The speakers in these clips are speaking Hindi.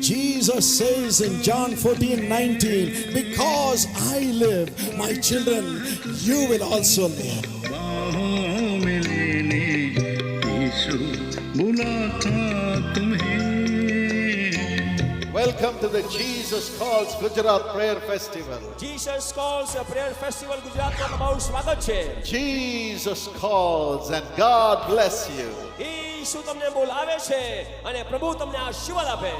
Jesus says in John 14:19, because I live, my children, you will also live. Welcome to the Jesus Calls Gujarat Prayer Festival. Jesus Calls Prayer Festival ગુજરાતમાં તમારું સ્વાગત છે. Jesus calls and God bless you. ઈસુ તમને બોલાવે છે અને પ્રભુ તમને આશીર્વાદ આપે.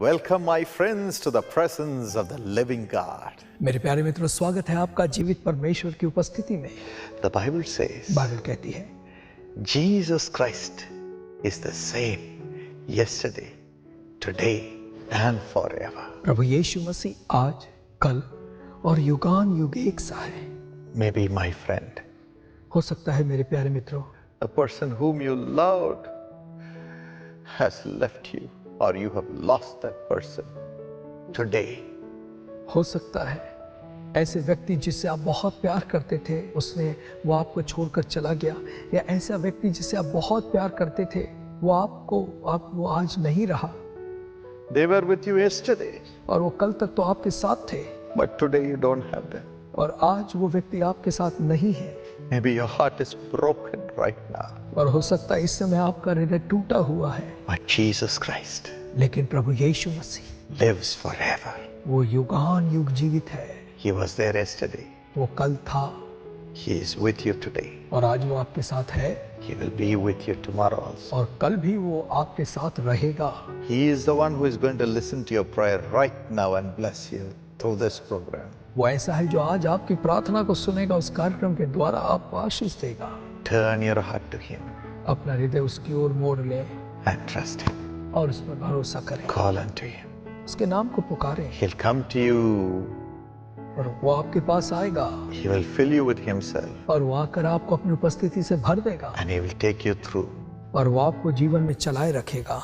Welcome my friends to the presence of the living God. मेरे प्यारे मित्रों, स्वागत है आपका जीवित परमेश्वर की उपस्थिति में. The Bible says, बाइबल कहती है, Jesus Christ is the same yesterday, today and forever. प्रभु यीशु मसीह आज, कल और युगान युग एक सा है. Maybe my friend, हो सकता है मेरे प्यारे मित्रों, the person whom you loved has left you, or you have lost that person today. हो सकता है ऐसे व्यक्ति जिससे आप बहुत प्यार करते थे, उसने वो आपको छोड़कर चला गया, या ऐसा व्यक्ति जिससे आप बहुत प्यार करते थे, वो आज नहीं रहा. They were with you yesterday, और वो कल तक तो आपके साथ थे, but today you don't have them. और आज वो व्यक्ति आपके साथ नहीं है. Maybe your heart is broken right now. और हो सकता है इस समय आपका हृदय टूटा हुआ है. But Jesus Christ लेकिन प्रभु यीशु मसीह lives forever. वो युगान युग जीवित है. He was there yesterday. वो कल था He is with you today. और आज वो आपके साथ है, He will be with you tomorrow also. और कल भी वो आपके साथ रहेगा. He is the one who is going to listen to your prayer right now and bless you through this program. वो ऐसा है जो आज आपकी प्रार्थना को सुनेगा, उस कार्यक्रम के द्वारा आपको आशीष देगा. Turn your heart to Him अपना हृदय उसकी ओर मोड़ ले and trust Him. और उस पर भरोसा करें. Call unto Him. उसके नाम को पुकारें He'll come to you. और वो आपके पास आएगा. He will fill you with Himself. और वो आकर आपको अपनी उपस्थिति से भर देगा. And He will take you through. और वो आपको जीवन में चलाए रखेगा.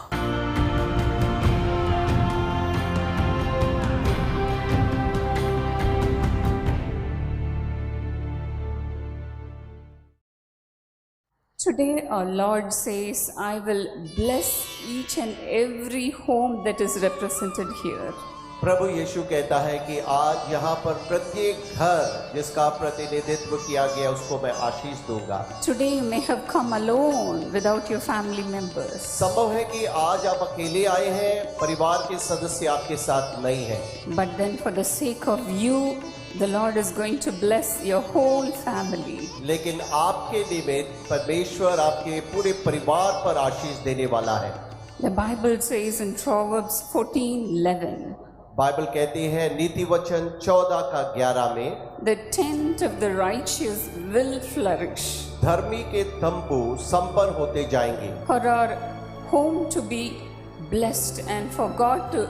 Today our Lord says, I will bless each and every home that is represented here. प्रभु यीशु कहता है कि आज यहाँ पर प्रत्येक घर जिसका प्रतिनिधित्व किया गया उसको मैं आशीष दूंगा. Today you may have come alone without your family members. संभव है कि आज आप अकेले आए हैं, परिवार के सदस्य आपके साथ नहीं हैं. But then for the sake of you, the Lord is going to bless your whole family. लेकिन आपके निमित्त परमेश्वर आपके पूरे परिवार पर आशीष देने वाला है. The Bible says in Proverbs 14:11, Bible कहती है नीति वचन 14:11 में, the tent of the righteous will flourish. धर्मी के तंबू संपन्न होते जाएंगे. For our home to be blessed and for God to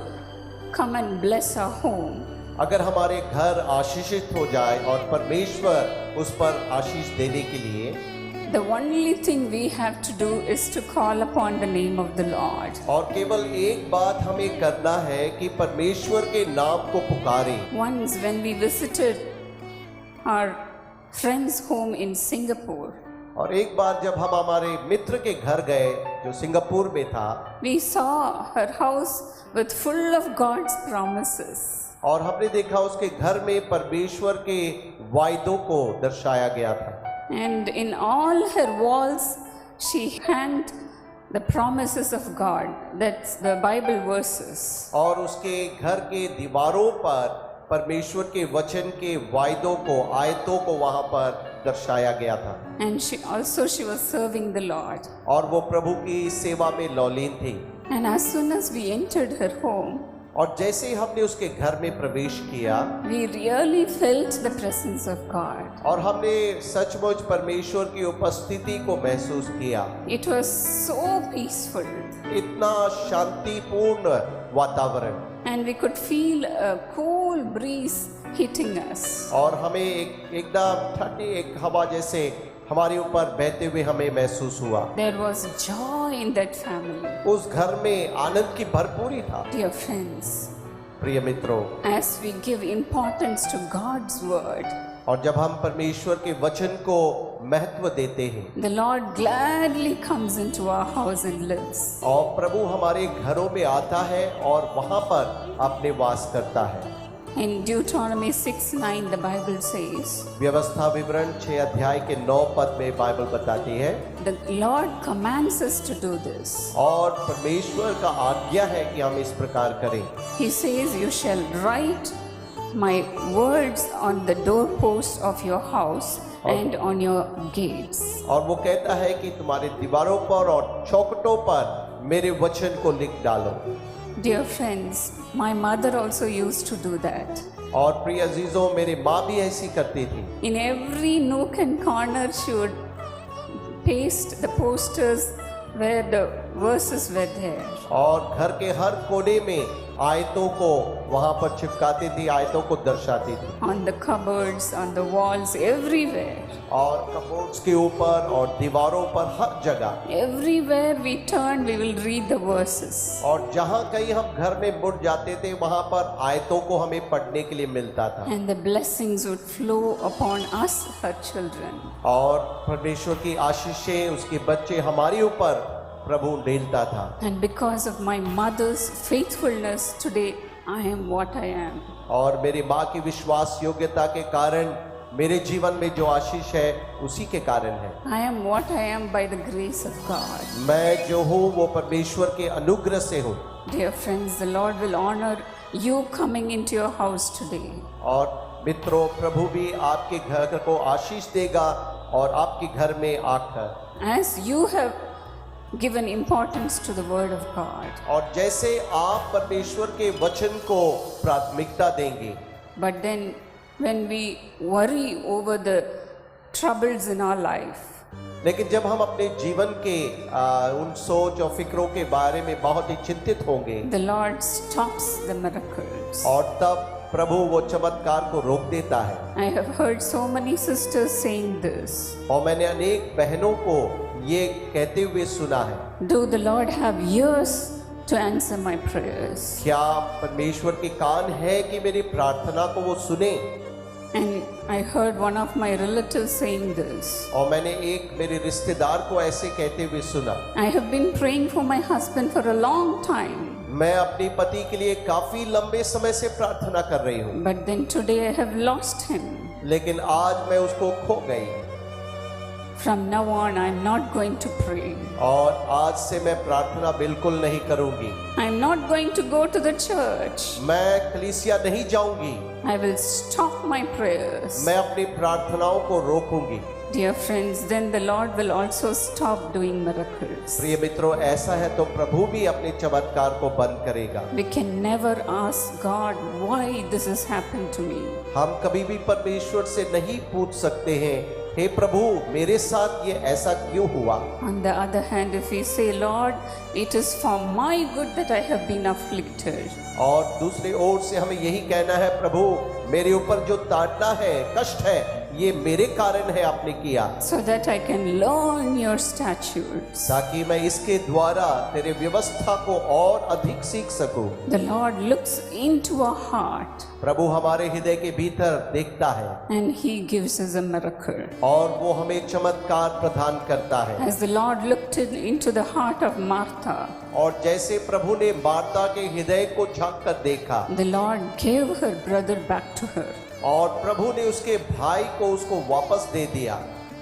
come and bless our home, अगर हमारे घर आशीषित हो जाए और परमेश्वर उस पर आशीष देने के लिए, the only thing we have to do is to call upon the name of the Lord. और केवल एक बात हमें करना है कि परमेश्वर के नाम को पुकारें. Once when we visited our friend's home in Singapore, और एक बार जब हम हमारे मित्र के घर गए जो सिंगापुर में था, we saw her house with full of God's promises. और हमने देखा उसके घर में परमेश्वर के वायदों को दर्शाया गया था. And in all her walls she hanged the promises of God. That's the Bible verses. और उसके घर के दीवारों पर परमेश्वर के वचन के वायदों को, आयतों को वहां पर दर्शाया गया था. And she was serving the Lord. और वो प्रभु की सेवा में लौलीन थी. And as soon as we entered her home, और जैसे ही हमने उसके घर में प्रवेश किया, we really felt the presence of God. और हमने सचमुच परमेश्वर की उपस्थिति को महसूस किया. It was so peaceful. इतना शांतिपूर्ण वातावरण. And we could feel a cool breeze hitting us. और हमें एकदम ठंडी एक हवा जैसे हमारे ऊपर बहते हुए हमें महसूस हुआ. There was joy in that family. उस घर में आनंद की भरपूरी था. Dear friends, प्रिय मित्रों, as we give importance to God's word, और जब हम परमेश्वर के वचन को महत्व देते हैं, the Lord gladly comes into our house and lives. और प्रभु हमारे घरों में आता है और वहां पर अपने वास करता है। In Deuteronomy 6:9, the Bible says, व्यवस्था विवरण 6 अध्याय के 9 पद में बाइबल बताती है, the Lord commands us to do this. और परमेश्वर का आज्ञा है कि हम इस प्रकार करें। He says, you shall write my words on the doorpost of your house and on your gates. और वो कहता है कि तुम्हारे दीवारों पर और चौखटों पर मेरे वचन को लिख डालो। Dear friends, my mother also used to do that. और प्रिय अजीजों, मेरी माँ भी ऐसी करती थी। In every nook and corner, she would paste the posters where the verses were there. और घर के हर कोने में आयतों को वहां पर चिपकाती थी, आयतों को दर्शाती थी। On the cupboards, on the walls, everywhere. और कपबोर्ड्स के ऊपर और दीवारों पर हर जगह, Everywhere we turn, we will read the verses. और जहां कहीं हम घर में मुड़ जाते थे वहां पर आयतों को हमें पढ़ने के लिए मिलता था। And the blessings would flow upon us, her children. और परमेश्वर की आशीषें उसके बच्चे हमारे ऊपर प्रभु ढेलता था। And because of my mother's faithfulness, today I am what I am. और मेरी माँ की विश्वास योग्यता के कारण मेरे जीवन में जो आशीष है उसी के कारण है। I am what I am by the grace of God. मैं जो हूँ वो परमेश्वर के अनुग्रह से हूँ। Dear friends, the Lord will honor you coming into your house today. और मित्रों, प्रभु भी आपके घर को आशीष देगा और आपके घर में आकर, As you have given importance to the word of God. और जैसे आप परमेश्वर के वचन को प्राथमिकता देंगे, But then when we worry over the troubles in our life, लेकिन जब हम अपने जीवन के उन सोच और फिक्रों के बारे में बहुत ही चिंतित होंगे, the Lord stops the miracles. और तब प्रभु वो चमत्कार को रोक देता है। I have heard so many sisters saying this. और मैंने अनेक बहनों को ये कहते हुए सुना है, Do the Lord have ears to answer my prayers? क्या परमेश्वर के कान है कि मेरी प्रार्थना को वो सुने? And I heard one of my relatives saying this. और मैंने एक मेरे रिश्तेदार को ऐसे कहते हुए सुना, I have been praying for my husband for a long time. मैं अपने पति के लिए काफी लंबे समय से प्रार्थना कर रही हूँ, But then today I have lost him. लेकिन आज मैं उसको खो गई। From now on, I am not going to pray. और आज से मैं प्रार्थना बिल्कुल नहीं करूंगी। I am not going to go to the church. मैं कलीसिया नहीं जाऊंगी। I will stop my prayers. मैं अपनी प्रार्थनाओं को रोकूंगी। Dear friends, then the Lord will also stop doing miracles. प्रिय मित्रों, ऐसा है तो प्रभु भी अपने चमत्कार को बंद करेगा। We can never ask God why this has happened to me. हम कभी भी परमेश्वर से नहीं पूछ सकते हैं, हे प्रभु मेरे साथ ये ऐसा क्यों हुआ? On the other hand, if we say, Lord, it is for my good that I have been afflicted. और दूसरी ओर से हमें यही कहना है, प्रभु मेरे ऊपर जो ताड़ना है, कष्ट है, ये मेरे कारण है आपने किया, So that I can learn your statutes. ताकि मैं इसके द्वारा तेरे व्यवस्था को और अधिक सीख सकूं। The Lord looks into our heart प्रभु हमारे हृदय के भीतर देखता है and He gives us a miracle. और वो हमें चमत्कार प्रदान करता है। As the Lord looked into the heart of Martha, और जैसे प्रभु ने मार्था के हृदय को झांक कर देखा, the Lord gave her brother back to her. और प्रभु ने उसके भाई को उसको वापस दे दिया।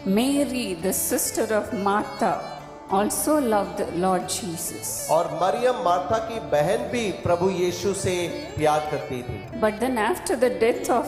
Mary, the sister of Martha, also loved the Lord Jesus. और मरियम मार्था की बहन भी प्रभु यीशु से प्यार करती थी। But then after the death of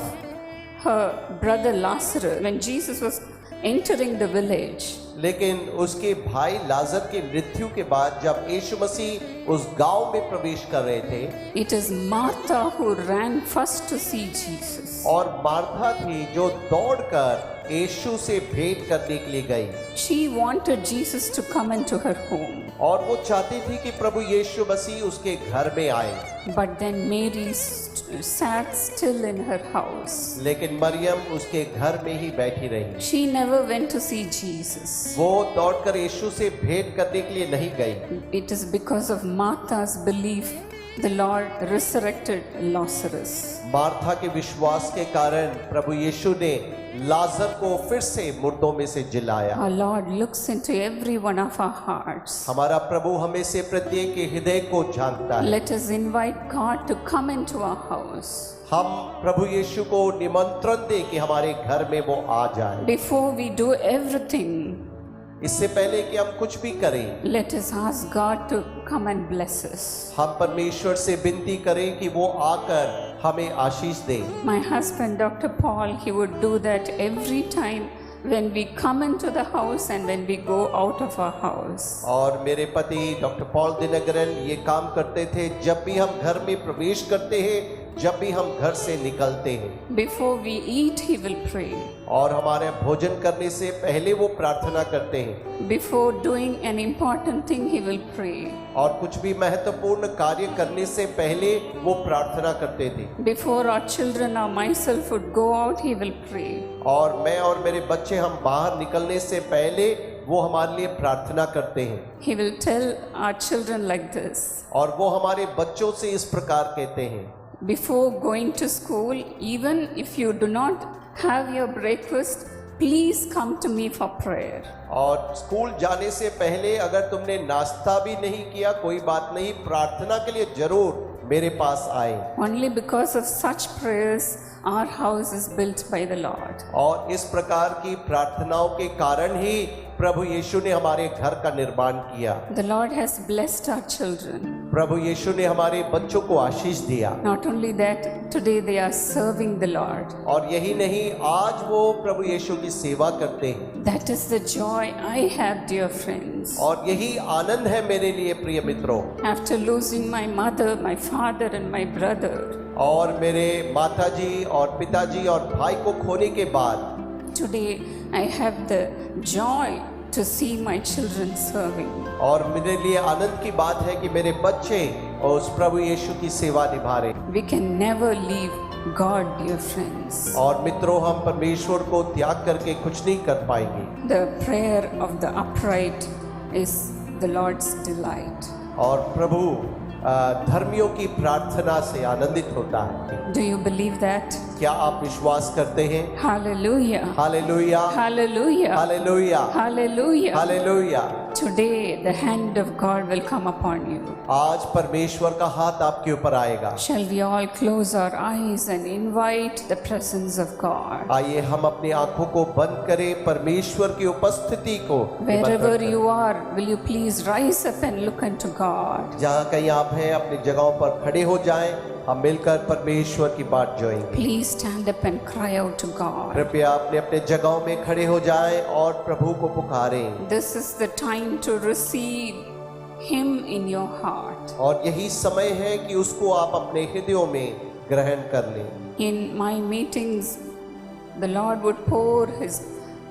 her brother Lazarus, when Jesus was entering the village, लेकिन उसके भाई लाजर की मृत्यु के बाद जब यीशु मसीह उस गांव में प्रवेश कर रहे थे, it is Martha who ran first to see Jesus. और मार्था थी जो दौड़कर यीशु से भेंट करने के लिए गई। She wanted Jesus to come into her home. और वो चाहती थी कि प्रभु यीशु मसीह उसके घर में आए। But then Mary sat still in her house. लेकिन मरियम उसके घर में ही बैठी रही। She never went to see Jesus. वो दौड़कर यीशु से भेंट करने के लिए नहीं गई। It is because of Martha's belief the Lord resurrected Lazarus. Martha के विश्वास के कारण प्रभु यीशु ने लाजर को फिर से मुर्दों में से जिलाया। Our Lord looks into every one of our hearts. हमारा प्रभु हमें से प्रत्येक के हृदय को जानता है। Let us invite God to come into our house. हम प्रभु यीशु को निमंत्रण दें कि हमारे घर में वो आ जाए। Before we do everything, इससे पहले कि हम कुछ भी करें, let us ask God to come and bless us. हम परमेश्वर से विनती करें कि वो आकर हमें आशीष दे। My husband, Dr. Paul, he would do that every time when we come into the house and when we go out of our house. और मेरे पति डॉक्टर पॉल दिनकरन ये काम करते थे, जब भी हम घर में प्रवेश करते हैं, जब भी हम घर से निकलते हैं। Before we eat, he will pray. और हमारे भोजन करने से पहले वो प्रार्थना करते हैं। Before doing an important thing, he will pray. और कुछ भी महत्वपूर्ण कार्य करने से पहले वो प्रार्थना करते थे। Before our children or myself would go out, he will pray. और मैं और मेरे बच्चे हम बाहर निकलने से पहले वो हमारे लिए प्रार्थना करते हैं। He will tell our children like this. और वो हमारे बच्चों से इस प्रकार कहते हैं, Before going to school, even if you do not have your breakfast, please come to me for prayer. और स्कूल जाने से पहले अगर तुमने नाश्ता भी नहीं किया, कोई बात नहीं, प्रार्थना के लिए जरूर मेरे पास आए। Only because of such prayers, our house is built by the Lord. और इस प्रकार की प्रार्थनाओं के कारण ही प्रभु यीशु ने हमारे घर का निर्माण किया। The Lord has blessed our children. प्रभु यीशु ने हमारे बच्चों को आशीष दिया। Not only that, today they are serving the Lord. और यही नहीं, आज वो प्रभु यीशु की सेवा करते हैं। That is the joy I have, dear friends. और यही आनंद है मेरे लिए प्रिय मित्रों। After losing my mother, my father and my brother, और मेरे माताजी और पिताजी और भाई को खोने के बाद today I have the joy to see my children serving. और मेरे लिए आनंद की बात है कि मेरे बच्चे उस प्रभु यीशु की सेवा निभा रहे। We can never leave God, dear friends. और मित्रों, हम परमेश्वर को त्याग करके कुछ नहीं कर पाएंगे। The prayer of the upright is the Lord's delight. और प्रभु धर्मियों की प्रार्थना से आनंदित होता है। Do you believe that? क्या आप विश्वास करते हैं? Hallelujah. Hallelujah, Hallelujah. Hallelujah, Hallelujah. Hallelujah. Today the hand of God will come upon you. आज परमेश्वर का हाथ आपके ऊपर आएगा। Shall we all close our eyes and invite the presence of God? आइए हम अपनी आंखों को बंद करें, परमेश्वर की उपस्थिति को Wherever you are, will you please rise up and look unto God? जहाँ कहीं आप हैं, अपनी जगहों पर खड़े हो जाएं, हम मिलकर परमेश्वर की बात जोएंगे। Please stand up and cry out to God. कृपया अपने अपने जगहों में खड़े हो जाएं और प्रभु को पुकारें। This is the time to receive Him in your heart. और यही समय है कि उसको आप अपने हृदयों में ग्रहण कर लें। In my meetings, the Lord would pour His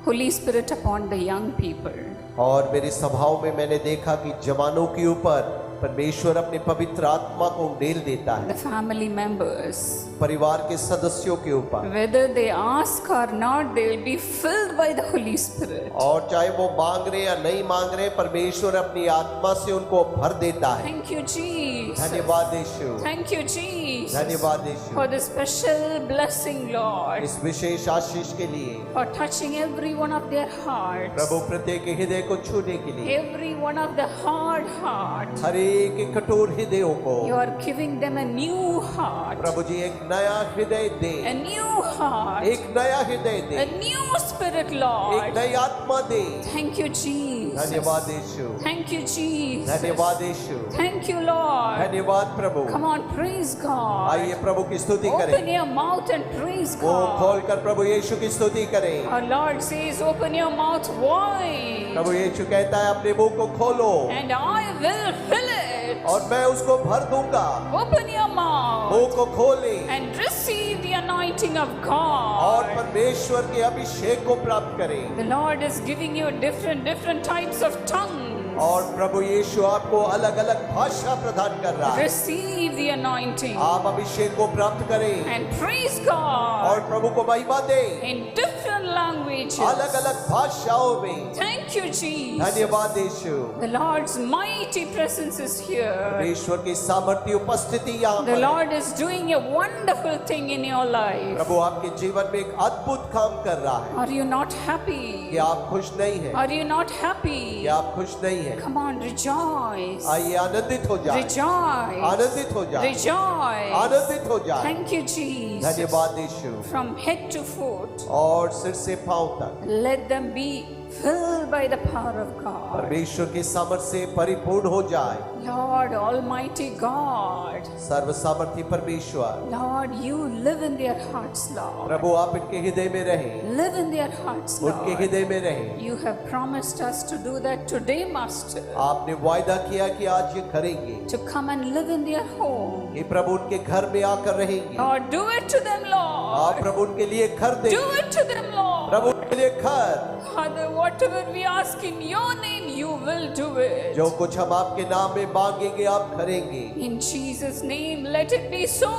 Holy Spirit upon the young people. और मेरी सभाओं में मैंने देखा कि जवानों के ऊपर परमेश्वर अपने पवित्र आत्मा को उंडेल देता है। The family members, परिवार के सदस्यों के ऊपर, whether they ask or not, they will be filled by the Holy Spirit. और चाहे वो मांग रहे या नहीं मांग रहे, परमेश्वर अपनी आत्मा से उनको भर देता है। Thank you, Jesus. धन्यवाद यीशु, Thank you, Jesus, धन्यवाद यीशु, for the special blessing, Lord, इस विशेष आशीष के लिए। for touching every one of their hearts, प्रभु प्रत्येक हृदय को छूने के लिए, every one of the hard heart. हर एक कठोर हृदयों को You are giving them a new heart, प्रभु जी एक नया हृदय दे, a new heart, एक नया हृदय दे, a new spirit, एक Lord. नई आत्मा दे। Thank you, Jesus. धन्यवाद यीशु, Thank you, Jesus. धन्यवाद यीशु, Thank you, Lord. धन्यवाद प्रभु। Come on, praise God. आइए प्रभु की स्तुति Open करें। your mouth and praise वो God. खोलकर प्रभु यीशु की स्तुति करें। Our Lord says, open your mouth wide, प्रभु यीशु कहता है अपने मुंह को खोलो and I will fill it. और मैं उसको भर दूंगा। Open your mouth मुंह को खोले and receive the anointing of और God. परमेश्वर के अभिषेक को प्राप्त करें। The Lord is giving you different types of tongues. और प्रभु यीशु आपको अलग अलग भाषा प्रदान कर रहा है। Receive the anointing आप अभिषेक को प्राप्त करें and praise God. और प्रभु को महिमा दे in different languages. अलग अलग भाषाओं में। Thank you, Jesus. धन्यवाद यीशु। The Lord's mighty presence is here. परमेश्वर की सामर्थ्य उपस्थिति यहाँ The पर है। Lord is doing a wonderful thing in your life. प्रभु आपके जीवन में एक अद्भुत काम कर रहा है। Are you not happy? कि आप खुश नहीं हैं? Are you not happy? कि आप खुश नहीं हैं? Come on, rejoice. आइए आनंदित हो जाए। Rejoice. आनंदित हो जाए। Rejoice. आनंदित हो जाए। Thank you, Jesus. धन्यवाद यीशु। From head to foot, और सिर से पांव तक let them be filled by the power of God. परमेश्वर की सामर्थ्य से परिपूर्ण हो जाए। Lord, Almighty God, सर्व सामर्थ्य परमेश्वर, Lord, you live in their hearts, Lord. प्रभु आप इनके हृदय में रहें। Live in their hearts, उनके Lord. हृदय में रहें। You have promised us to do that today, Master. आपने वायदा किया कि आज ये करेंगे To come and live in their home. कि प्रभु उनके घर में आकर रहेंगे। Lord, do it to them, आप Lord. प्रभु उनके लिए घर दें। Do it to them, Lord. प्रभु उनके लिए घर, Father, whatever we ask in your name, you will do it. जो कुछ हम आपके नाम में मांगेंगे आप करेंगे। In Jesus' name, let it be so.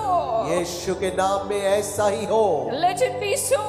यीशु के नाम में ऐसा ही हो। Let it be so.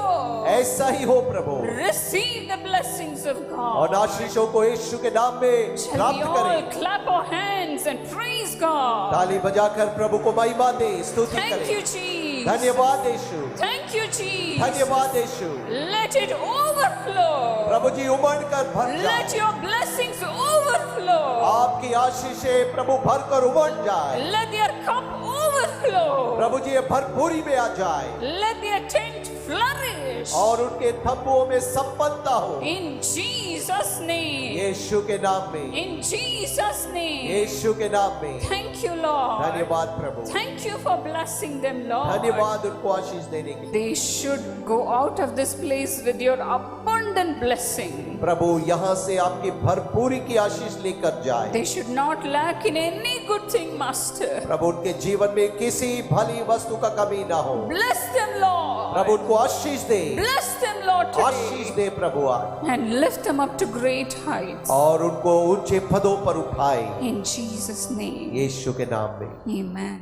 ऐसा ही हो प्रभु। Receive the blessings of और God. आशीषों को यीशु के नाम में Shall we प्राप्त all करें। clap our hands and praise God? ताली बजाकर प्रभु को महिमा दे, स्तुति Thank करें। you, Jesus. धन्यवाद यीशु। Thank you, Jesus. धन्यवाद यीशु। Let it overflow. प्रभु जी उमड़ कर भर Let जाए। your blessings overflow. आपकी आशीषें प्रभु भर कर उमड़ जाए। Let their cup overflow. प्रभु जी ये भरपूरी में आ जाए Let their tent flourish. और उनके तंबुओं में संपन्नता हो। In Jesus' name. यीशु के नाम में, In Jesus' name. यीशु के नाम में। Thank you, Lord. धन्यवाद प्रभु। Thank you for blessing them, Lord. धन्यवाद उनको आशीष देने के लिए। They should go out of this place with your abundant blessing. प्रभु यहाँ से आपकी भरपूरी की आशीष लेकर जाए। They should not lack in any good thing, Master. प्रभु उनके जीवन में किसी भली वस्तु का कमी ना हो। Bless them, Lord. प्रभु उनको आशीष दे। Bless them, Lord, आशीष today. दे प्रभु आज And lift them up to great heights. और उनको ऊंचे पदों पर उठाए In Jesus' name. यीशु के नाम में। Amen.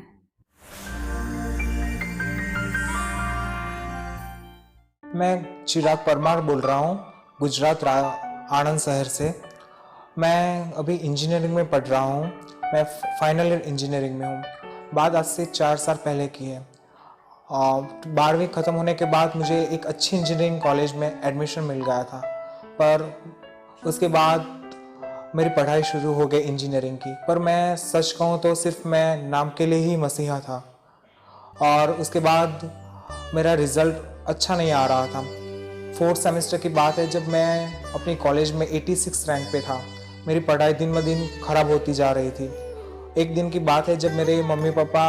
मैं चिराग परमार बोल रहा हूँ गुजरात आनंद शहर से। मैं अभी इंजीनियरिंग में पढ़ रहा हूँ। मैं फाइनल ईयर इंजीनियरिंग में हूँ। बात आज से 4 साल पहले की है। 12वीं ख़त्म होने के बाद मुझे एक अच्छी इंजीनियरिंग कॉलेज में एडमिशन मिल गया था, पर उसके बाद मेरी पढ़ाई शुरू हो गई इंजीनियरिंग की। पर मैं सच कहूँ तो सिर्फ मैं नाम के लिए ही मसीहा था, और उसके बाद मेरा रिज़ल्ट अच्छा नहीं आ रहा था। 4th सेमेस्टर की बात है जब मैं अपनी कॉलेज में 86 रैंक पे था। मेरी पढ़ाई दिन ब दिन ख़राब होती जा रही थी। एक दिन की बात है जब मेरे मम्मी पापा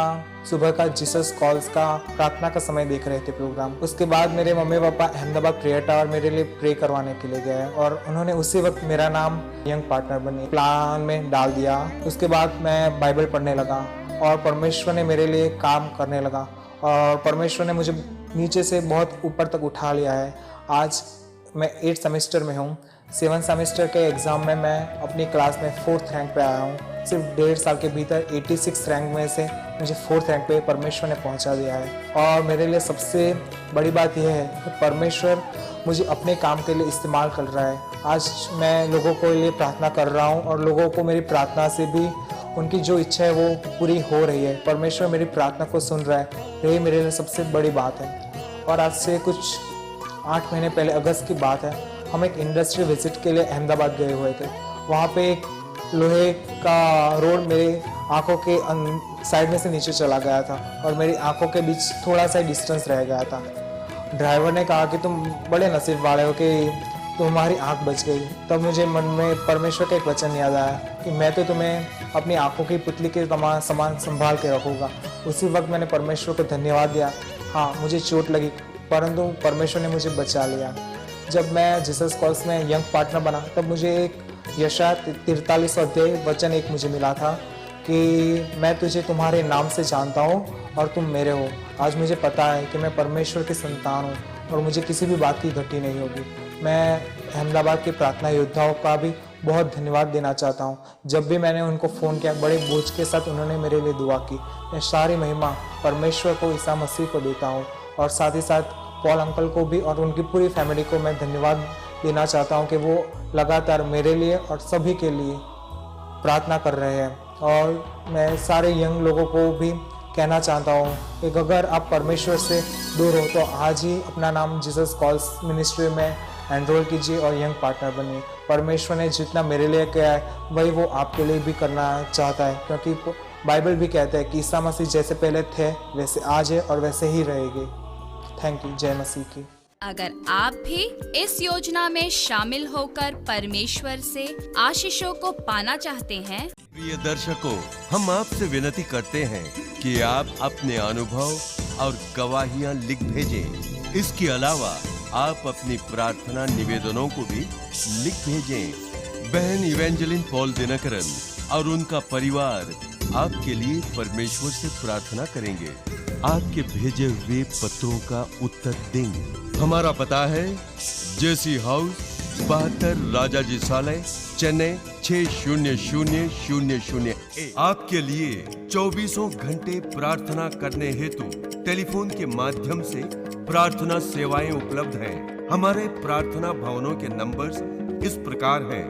सुबह का जीसस कॉल्स का प्रार्थना का समय देख रहे थे प्रोग्राम। उसके बाद मेरे mummy papa Ahmedabad prayer tower मेरे लिए प्रे करवाने के लिए गए और उन्होंने उसी वक्त मेरा नाम यंग पार्टनर बने प्लान में डाल दिया। उसके बाद मैं बाइबल पढ़ने लगा और परमेश्वर ने मेरे लिए काम करने लगा और परमेश्वर ने मुझे नीचे से बहुत ऊपर तक उठा लिया है। आज मैं 8th सेमेस्टर में हूँ। 7th सेमेस्टर के एग्ज़ाम में मैं अपनी क्लास में 4th रैंक पे आया हूँ। सिर्फ 1.5 साल के भीतर 86 रैंक में से मुझे 4th रैंक पे परमेश्वर ने पहुँचा दिया है। और मेरे लिए सबसे बड़ी बात यह है कि परमेश्वर मुझे अपने काम के लिए इस्तेमाल कर रहा है। आज मैं लोगों के लिए प्रार्थना कर रहा हूँ और लोगों को मेरी प्रार्थना से भी उनकी जो इच्छा है वो पूरी हो रही है। परमेश्वर मेरी प्रार्थना को सुन रहा है, यही मेरे लिए सबसे बड़ी बात है। और आज से कुछ 8 महीने पहले अगस्त की बात है, हम एक इंडस्ट्री विजिट के लिए अहमदाबाद गए हुए थे। वहाँ पे एक लोहे का रोड मेरे आंखों के साइड में से नीचे चला गया था और मेरी आंखों के बीच थोड़ा सा डिस्टेंस रह गया था। ड्राइवर ने कहा कि तुम बड़े नसीब वाले हो कि तुम्हारी आंख बच गई। तब मुझे मन में परमेश्वर का एक वचन याद आया कि मैं तो तुम्हें अपनी आंखों की पुतली के समान संभाल के रखूँगा। उसी वक्त मैंने परमेश्वर को धन्यवाद दिया। हाँ, मुझे चोट लगी परंतु परमेश्वर ने मुझे बचा लिया। जब मैं जीसस कॉल्स में यंग पार्टनर बना तब मुझे एक यशाया 43 अध्याय वचन एक मुझे मिला था कि मैं तुझे तुम्हारे नाम से जानता हूँ और तुम मेरे हो। आज मुझे पता है कि मैं परमेश्वर की संतान हूँ और मुझे किसी भी बात की घटी नहीं होगी। मैं अहमदाबाद के प्रार्थना योद्धाओं का भी बहुत धन्यवाद देना चाहता हूँ। जब भी मैंने उनको फ़ोन किया बड़े बोझ के साथ उन्होंने मेरे लिए दुआ की। मैं सारी महिमा परमेश्वर को ईसा मसीह को देता हूँ और साथ ही साथ पॉल अंकल को भी और उनकी पूरी फैमिली को मैं धन्यवाद देना चाहता हूँ कि वो लगातार मेरे लिए और सभी के लिए प्रार्थना कर रहे हैं। और मैं सारे यंग लोगों को भी कहना चाहता हूँ कि अगर आप परमेश्वर से दूर हो तो आज ही अपना नाम जीसस कॉल्स मिनिस्ट्री में एनरोल कीजिए और यंग पार्टनर बनिए। परमेश्वर ने जितना मेरे लिए किया है वही वो आपके लिए भी करना चाहता है, क्योंकि बाइबल भी कहता है कि ईसा मसीह जैसे पहले थे वैसे आज है और वैसे ही रहेंगे। Thank you. जय मसीह की। अगर आप भी इस योजना में शामिल होकर परमेश्वर से आशीषों को पाना चाहते हैं, प्रिय दर्शकों, हम आपसे विनती करते हैं कि आप अपने अनुभव और गवाहियां लिख भेजें। इसके अलावा आप अपनी प्रार्थना निवेदनों को भी लिख भेजें। बहन इवेंजेलिन पॉल दिनकरन और उनका परिवार आपके लिए परमेश्वर से प्रार्थना करेंगे। आपके भेजे हुए पत्रों का उत्तर देंगे। हमारा पता है जेसी हाउस 72 राजाजी साले चेन्नई 600001। आपके लिए 24 घंटे प्रार्थना करने हेतु टेलीफोन के माध्यम से प्रार्थना सेवाएं उपलब्ध हैं। हमारे प्रार्थना भवनों के नंबर्स इस प्रकार हैं: